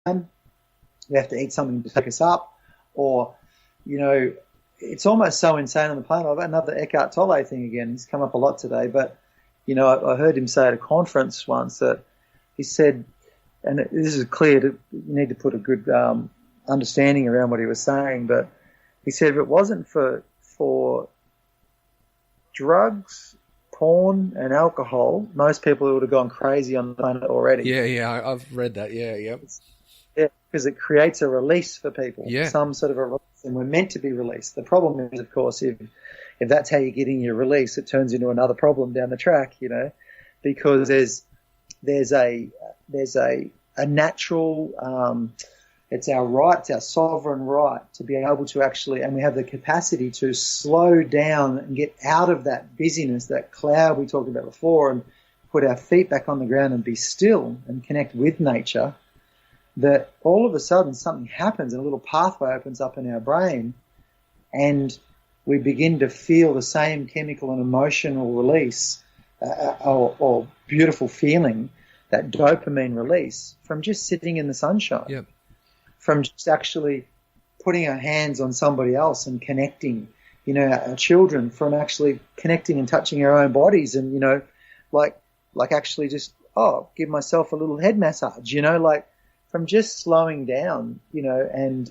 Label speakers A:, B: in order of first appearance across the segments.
A: We have to eat something to take us up, or, it's almost so insane on the planet. I've got another Eckhart Tolle thing again. He's come up a lot today, but, I heard him say at a conference once that he said, and this is clear, you need to put a good understanding around what he was saying, but he said if it wasn't for drugs, porn, and alcohol, most people would have gone crazy on the planet already.
B: Yeah, I've read that. Yeah.
A: Yeah, because it creates a release for people.
B: Yeah.
A: Some sort of a release, and we're meant to be released. The problem is, of course, if that's how you're getting your release, it turns into another problem down the track, because there's a natural, it's our right, it's our sovereign right to be able to actually, and we have the capacity to slow down and get out of that busyness, that cloud we talked about before, and put our feet back on the ground and be still and connect with nature, that all of a sudden something happens and a little pathway opens up in our brain, and we begin to feel the same chemical and emotional release or beautiful feeling, that dopamine release, from just sitting in the sunshine.
B: Yep.
A: From just actually putting our hands on somebody else and connecting, our children, from actually connecting and touching our own bodies, and, like actually just, give myself a little head massage, from just slowing down, and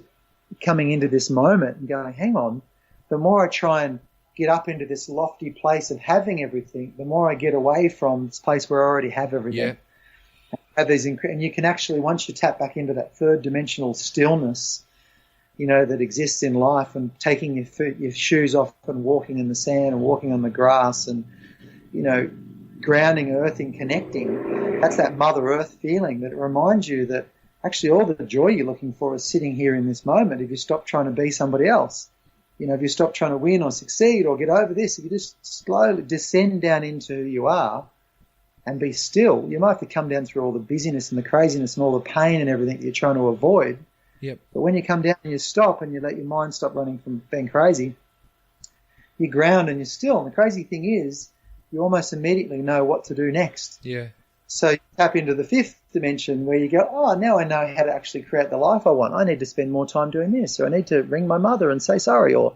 A: coming into this moment and going, hang on, the more I try and get up into this lofty place of having everything, the more I get away from this place where I already have everything.
B: Yeah.
A: And you can actually, once you tap back into that third dimensional stillness, that exists in life, and taking your shoes off and walking in the sand and walking on the grass and, grounding, earthing, connecting, that's that Mother Earth feeling that reminds you that actually all the joy you're looking for is sitting here in this moment. If you stop trying to be somebody else, if you stop trying to win or succeed or get over this, if you just slowly descend down into who you are, and be still, you might have to come down through all the busyness and the craziness and all the pain and everything that you're trying to avoid.
B: Yep.
A: But when you come down and you stop and you let your mind stop running from being crazy, you ground and you're still. And the crazy thing is, you almost immediately know what to do next.
B: Yeah.
A: So you tap into the fifth dimension where you go, now I know how to actually create the life I want. I need to spend more time doing this, or I need to ring my mother and say sorry, or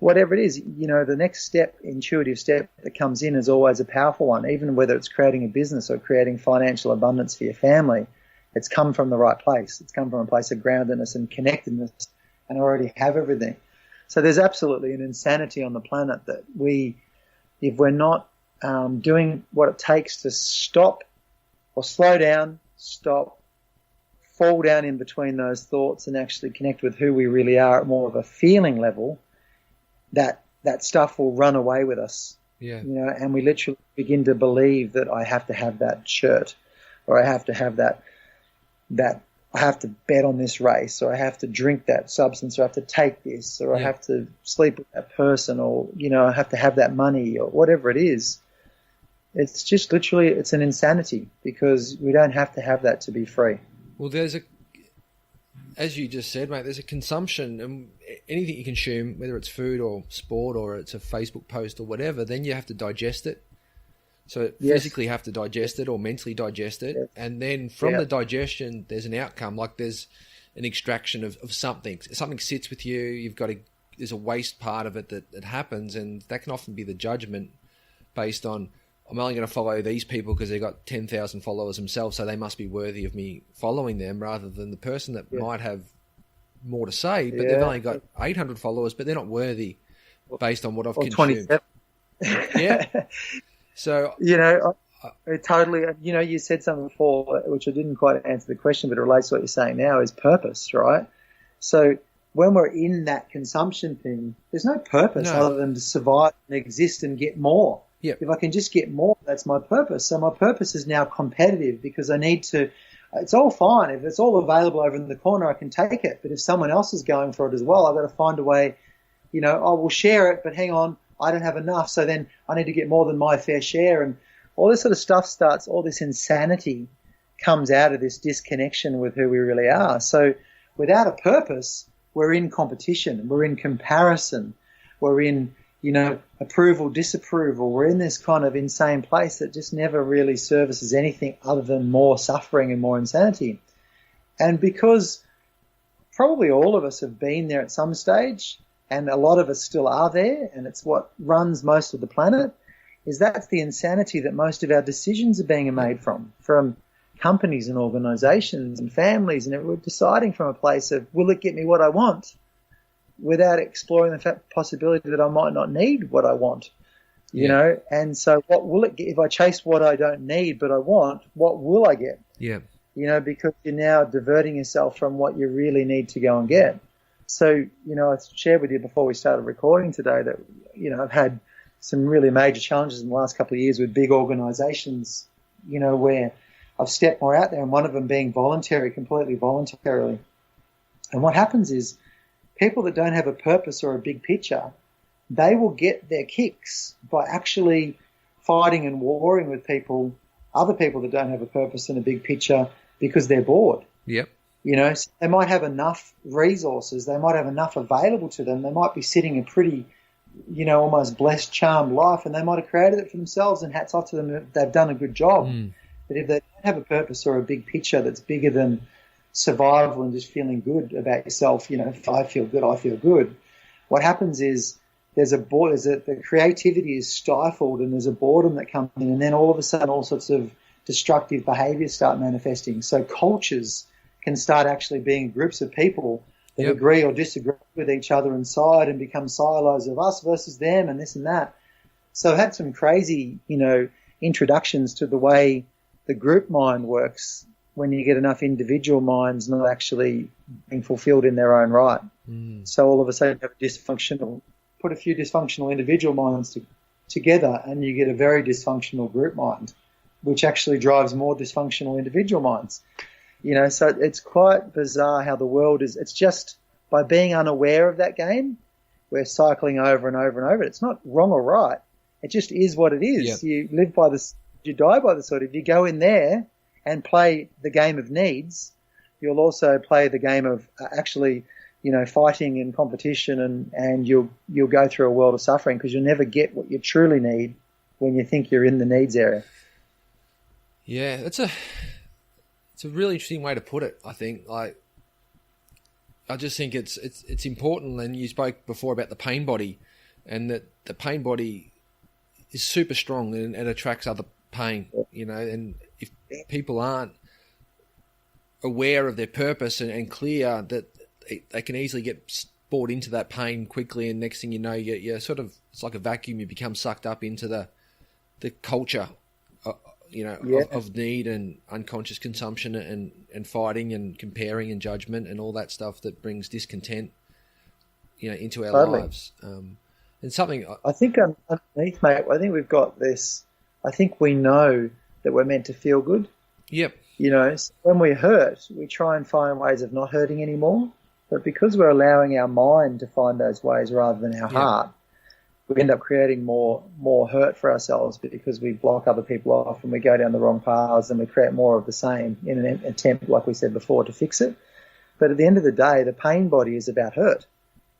A: whatever it is. The next step, intuitive step that comes in, is always a powerful one, even whether it's creating a business or creating financial abundance for your family. It's come from the right place. It's come from a place of groundedness and connectedness, and already have everything. So there's absolutely an insanity on the planet that if we're not doing what it takes to stop or slow down, fall down in between those thoughts and actually connect with who we really are at more of a feeling level, that stuff will run away with us.
B: Yeah.
A: And we literally begin to believe that I have to have that shirt, or I have to have that I have to bet on this race, or I have to drink that substance, or I have to take this, or I have to sleep with that person, or, I have to have that money, or whatever it is. It's just literally, it's an insanity, because we don't have to have that to be free.
B: Well, as you just said, mate, there's a consumption, and anything you consume, whether it's food or sport or it's a Facebook post or whatever, then you have to digest it. So physically have to digest it or mentally digest it. Yes. And then from the digestion, there's an outcome, like there's an extraction of something. Something sits with you, there's a waste part of it that happens, and that can often be the judgment based on, I'm only going to follow these people because they've got 10,000 followers themselves, so they must be worthy of me following them, rather than the person that might have more to say, but they've only got 800 followers, but they're not worthy based on what I've consumed.
A: 27.
B: Yeah. So,
A: I totally, you said something before, which I didn't quite answer the question, but it relates to what you're saying now, is purpose, right? So when we're in that consumption thing, there's no purpose other than to survive and exist and get more.
B: Yep.
A: If I can just get more, that's my purpose. So my purpose is now competitive, because I need to, it's all fine. If it's all available over in the corner, I can take it. But if someone else is going for it as well, I've got to find a way, I will share it, but hang on, I don't have enough. So then I need to get more than my fair share. And all this sort of stuff all this insanity comes out of this disconnection with who we really are. So without a purpose, we're in competition, we're in comparison, we're in, approval, disapproval. We're in this kind of insane place that just never really services anything other than more suffering and more insanity. And because probably all of us have been there at some stage, and a lot of us still are there, and it's what runs most of the planet, is that's the insanity that most of our decisions are being made from companies and organisations and families, and we're deciding from a place of, will it get me what I want, without exploring the possibility that I might not need what I want, you know? And so what will it get if I chase what I don't need but I want? What will I get?
B: Yeah.
A: You know, because you're now diverting yourself from what you really need to go and get. So, you know, I shared with you before we started recording today that, you know, I've had some really major challenges in the last couple of years with big organisations, you know, where I've stepped more out there, and one of them being voluntary, completely voluntarily. And what happens is people that don't have a purpose or a big picture, they will get their kicks by actually fighting and warring with people, other people that don't have a purpose and a big picture, because they're bored.
B: Yep.
A: You know, so they might have enough resources, they might have enough available to them, they might be sitting a pretty, you know, almost blessed, charmed life, and they might have created it for themselves, and hats off to them if they've done a good job. But if they don't have a purpose or a big picture that's bigger than survival and just feeling good about yourself, you know, if I feel good, I feel good, what happens is the creativity is stifled, and there's a boredom that comes in, and then all of a sudden all sorts of destructive behaviours start manifesting. So cultures can start actually being groups of people that agree or disagree with each other inside and become silos of us versus them and this and that. So I've had some crazy, you know, introductions to the way the group mind works when you get enough individual minds not actually being fulfilled in their own right. So all of a sudden you have put a few dysfunctional individual minds together, and you get a very dysfunctional group mind, which actually drives more dysfunctional individual minds. You know, so it's quite bizarre how the world is. It's just by being unaware of that game, we're cycling over and over and over. It's not wrong or right. It just is what it is.
B: Yep.
A: You live by this, you die by the sword. If you go in there and play the game of needs, you'll also play the game of actually, you know, fighting and competition, and you'll go through a world of suffering, because you'll never get what you truly need when you think you're in the needs area.
B: Yeah, it's a really interesting way to put it, I think. Like, I just think it's important, and you spoke before about the pain body, and that the pain body is super strong and attracts other pain, you know, and if people aren't aware of their purpose and clear, that they can easily get bought into that pain quickly, and next thing you know, you're sort of, it's like a vacuum, you become sucked up into the culture, you know, of need and unconscious consumption and fighting and comparing and judgment and all that stuff that brings discontent, you know, into our lives. And something
A: I think underneath, mate, I think we've got this. I think we know that we're meant to feel good.
B: Yep.
A: You know, so when we hurt, we try and find ways of not hurting anymore. But because we're allowing our mind to find those ways rather than our heart, we end up creating more hurt for ourselves, because we block other people off and we go down the wrong paths, and we create more of the same in an attempt, like we said before, to fix it. But at the end of the day, the pain body is about hurt.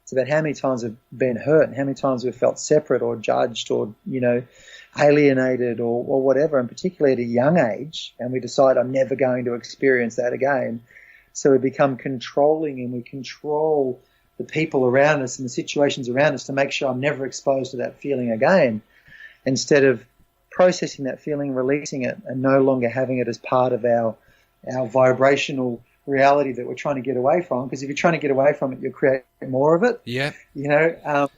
A: It's about how many times we've been hurt and how many times we've felt separate or judged or, you know, alienated or whatever, and particularly at a young age, and we decide I'm never going to experience that again. So we become controlling, and we control the people around us and the situations around us to make sure I'm never exposed to that feeling again, instead of processing that feeling, releasing it, and no longer having it as part of our vibrational reality that we're trying to get away from. Because if you're trying to get away from it, you'll create more of it. Yeah. You know,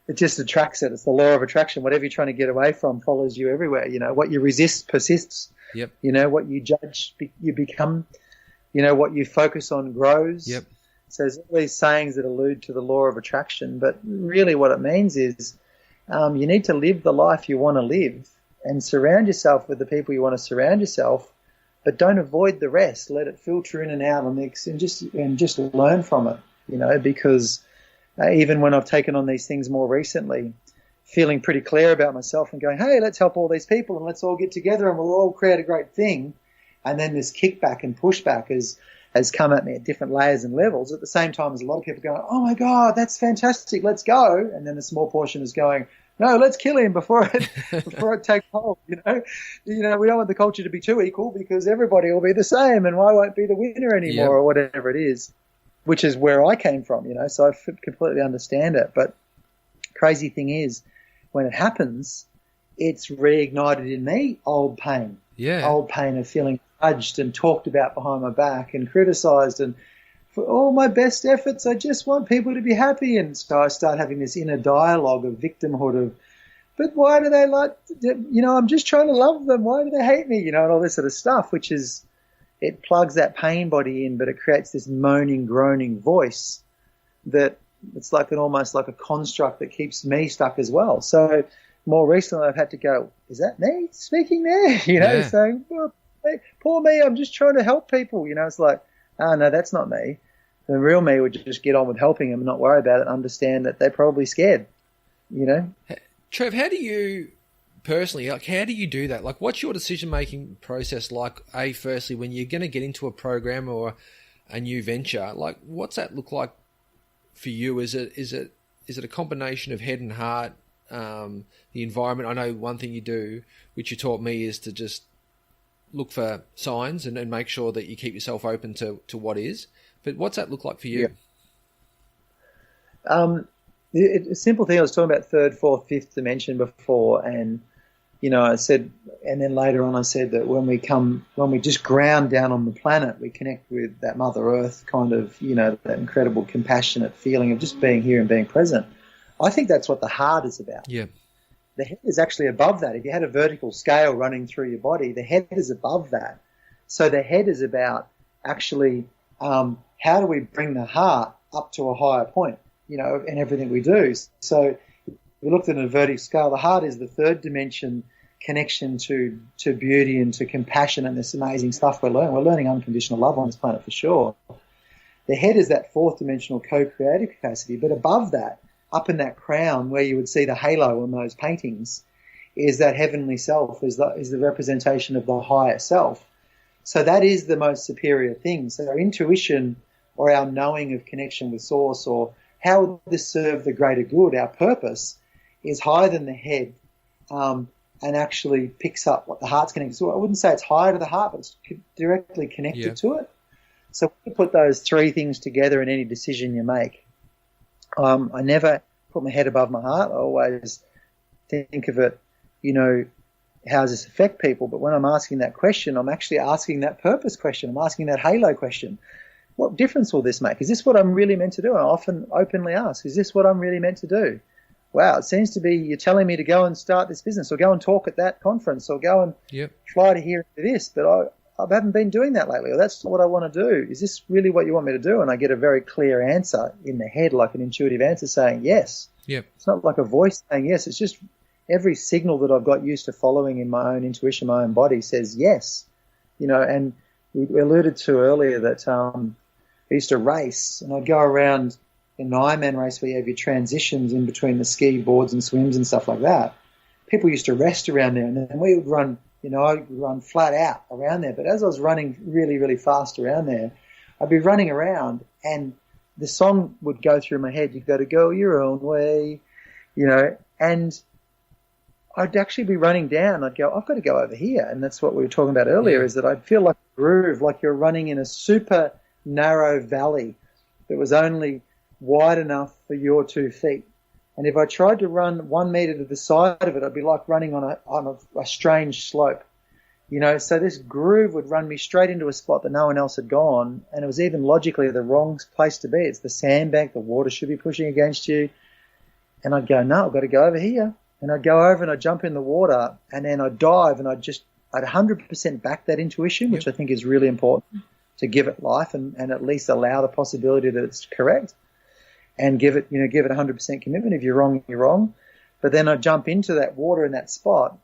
A: it just attracts it. It's the law of attraction. Whatever you're trying to get away from follows you everywhere. You know, what you resist persists.
B: Yep.
A: You know, what you judge, you become. You know, what you focus on grows.
B: Yep.
A: So there's all these sayings that allude to the law of attraction, but really what it means is you need to live the life you want to live and surround yourself with the people you want to surround yourself, but don't avoid the rest. Let it filter in and out and just learn from it, you know, because even when I've taken on these things more recently, feeling pretty clear about myself and going, hey, let's help all these people and let's all get together and we'll all create a great thing. And then this kickback and pushback has come at me at different layers and levels, at the same time as a lot of people going, oh, my God, that's fantastic, let's go. And then a small portion is going, no, let's kill him before it takes hold. We don't want the culture to be too equal because everybody will be the same, and I won't be the winner anymore, or whatever it is, which is where I came from. So I completely understand it. But crazy thing is, when it happens, it's reignited in me old pain of feeling judged and talked about behind my back and criticised, and for all my best efforts, I just want people to be happy. And so I start having this inner dialogue of victimhood but why do they I'm just trying to love them. Why do they hate me? And all this sort of stuff, which is, it plugs that pain body in, but it creates this moaning, groaning voice that it's almost like a construct that keeps me stuck as well. So more recently I've had to go, is that me speaking there? Saying, well, hey, poor me, I'm just trying to help people. It's like, oh, no, that's not me. The real me would just get on with helping them and not worry about it and understand that they're probably scared,
B: Trev, how do you personally, how do you do that? What's your decision-making process like, firstly, when you're going to get into a program or a new venture? What's that look like for you? Is it a combination of head and heart, the environment? I know one thing you do, which you taught me, is to just look for signs and make sure that you keep yourself open to what is. But what's that look like for you?
A: A simple thing, I was talking about third, fourth, fifth dimension before, and I said, and then later on I said that when we just ground down on the planet, we connect with that Mother Earth kind of, that incredible compassionate feeling of just being here and being present. I think that's what the heart is about. Yeah. The head is actually above that. If you had a vertical scale running through your body, the head is above that. So the head is about actually how do we bring the heart up to a higher point, in everything we do. So if we looked at a vertical scale, the heart is the third dimension connection to beauty and to compassion and this amazing stuff we're learning. We're learning unconditional love on this planet for sure. The head is that fourth dimensional co-creative capacity, but above that, up in that crown where you would see the halo on those paintings, is that heavenly self, is the representation of the higher self. So that is the most superior thing. So our intuition or our knowing of connection with source, or how would this serve the greater good, our purpose, is higher than the head, and actually picks up what the heart's connected to. So I wouldn't say it's higher to the heart, but it's directly connected to it. So when you put those three things together in any decision you make, I never put my head above my heart. I always think of it, how does this affect people? But when I'm asking that question, I'm actually asking that purpose question. I'm asking that halo question. What difference will this make? Is this what I'm really meant to do? And I often openly ask, is this what I'm really meant to do? Wow, it seems to be you're telling me to go and start this business or go and talk at that conference or go and fly to here and do this, but I haven't been doing that lately, or that's not what I want to do. Is this really what you want me to do? And I get a very clear answer in the head, like an intuitive answer saying yes. Yep. It's not like a voice saying yes. It's just every signal that I've got used to following in my own intuition, my own body says yes. And we alluded to earlier that I used to race, and I'd go around in an Ironman race where you have your transitions in between the ski boards and swims and stuff like that. People used to rest around there, and then we would run. I'd run flat out around there. But as I was running really, really fast around there, I'd be running around and the song would go through my head. You've got to go your own way, and I'd actually be running down. I'd go, I've got to go over here. And that's what we were talking about earlier, is that I'd feel like a groove, like you're running in a super narrow valley that was only wide enough for your 2 feet. And if I tried to run 1 meter to the side of it, I'd be like running on a strange slope, So this groove would run me straight into a spot that no one else had gone, and it was even logically the wrong place to be. It's the sandbank, the water should be pushing against you. And I'd go, no, I've got to go over here. And I'd go over and I'd jump in the water, and then I'd dive, and I'd 100% back that intuition, which I think is really important to give it life and at least allow the possibility that it's correct. And give it 100% commitment. If you're wrong, you're wrong. But then I'd jump into that water in that spot,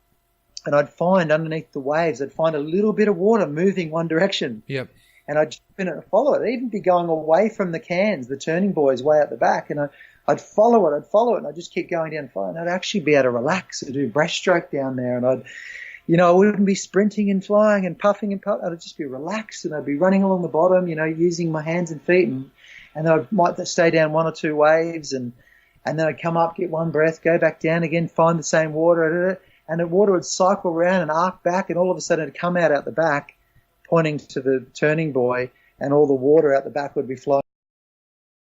A: and I'd find underneath the waves, I'd find a little bit of water moving one direction. Yep. And I'd jump in and follow it. I'd even be going away from the cans, the turning buoys way out the back, and I'd follow it, and I'd just keep going down and follow it. And I'd actually be able to relax and do breaststroke down there, and I wouldn't be sprinting and flying and puffing and puffing. I'd just be relaxed, and I'd be running along the bottom, using my hands and feet, and then I might stay down 1 or 2 waves, and and then I'd come up, get one breath, go back down again, find the same water, and the water would cycle around and arc back, and all of a sudden it'd come out the back, pointing to the turning buoy, and all the water out the back would be flowing